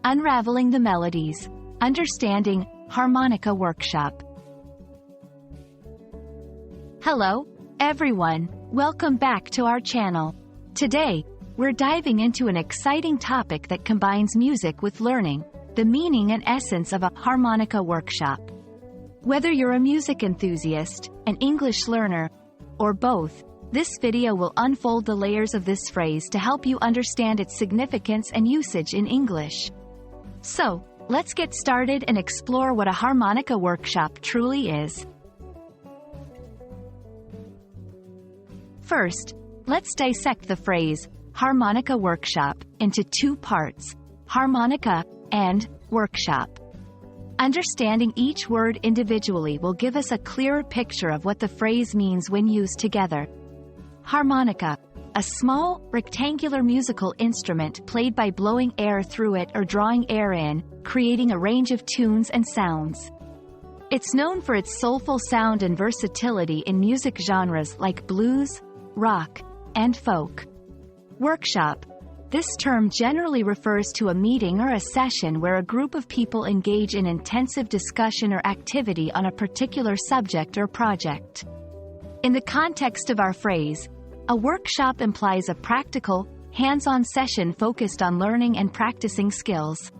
Unraveling the Melodies. Understanding Harmonica Workshop. Hello, everyone. Welcome back to our channel. Today, we're diving into an exciting topic that combines music with learning, the meaning and essence of a harmonica workshop. Whether you're a music enthusiast, an English learner, or both, this video will unfold the layers of this phrase to help you understand its significance and usage in English. So, let's get started and explore what a harmonica workshop truly is. First, let's dissect the phrase, harmonica workshop, into two parts, harmonica and workshop. Understanding each word individually will give us a clearer picture of what the phrase means when used together. Harmonica, a small, rectangular musical instrument played by blowing air through it or drawing air in, creating a range of tunes and sounds. It's known for its soulful sound and versatility in music genres like blues, rock, and folk. Workshop. This term generally refers to a meeting or a session where a group of people engage in intensive discussion or activity on a particular subject or project. In the context of our phrase, a workshop implies a practical, hands-on session focused on learning and practicing skills.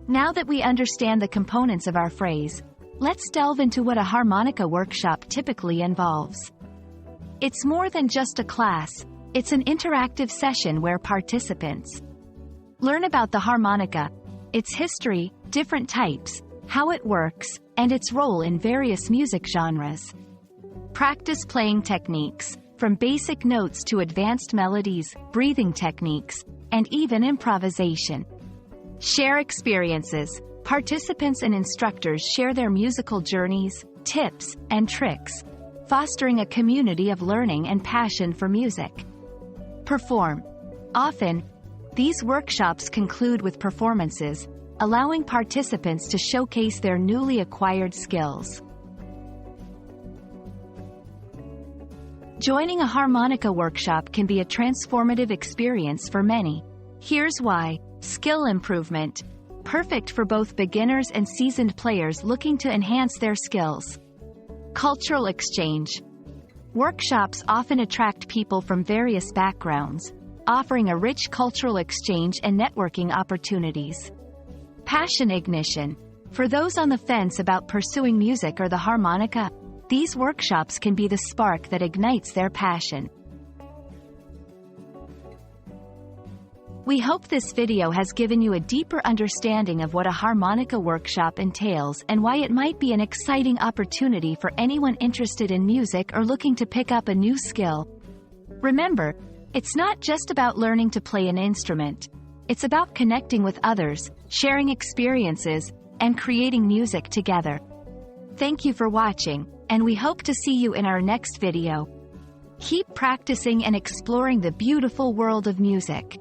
Now that we understand the components of our phrase, let's delve into what a harmonica workshop typically involves. It's more than just a class, it's an interactive session where participants learn about the harmonica, its history, different types, how it works, and its role in various music genres. Practice playing techniques, from basic notes to advanced melodies, breathing techniques, and even improvisation. Share experiences. Participants and instructors share their musical journeys, tips, and tricks, fostering a community of learning and passion for music. Perform. Often, these workshops conclude with performances, allowing participants to showcase their newly acquired skills. Joining a harmonica workshop can be a transformative experience for many. Here's why. Skill improvement. Perfect for both beginners and seasoned players looking to enhance their skills. Cultural exchange. Workshops often attract people from various backgrounds, offering a rich cultural exchange and networking opportunities. Passion ignition. For those on the fence about pursuing music or the harmonica, these workshops can be the spark that ignites their passion. We hope this video has given you a deeper understanding of what a harmonica workshop entails and why it might be an exciting opportunity for anyone interested in music or looking to pick up a new skill. Remember, it's not just about learning to play an instrument. It's about connecting with others, sharing experiences, and creating music together. Thank you for watching, and we hope to see you in our next video. Keep practicing and exploring the beautiful world of music.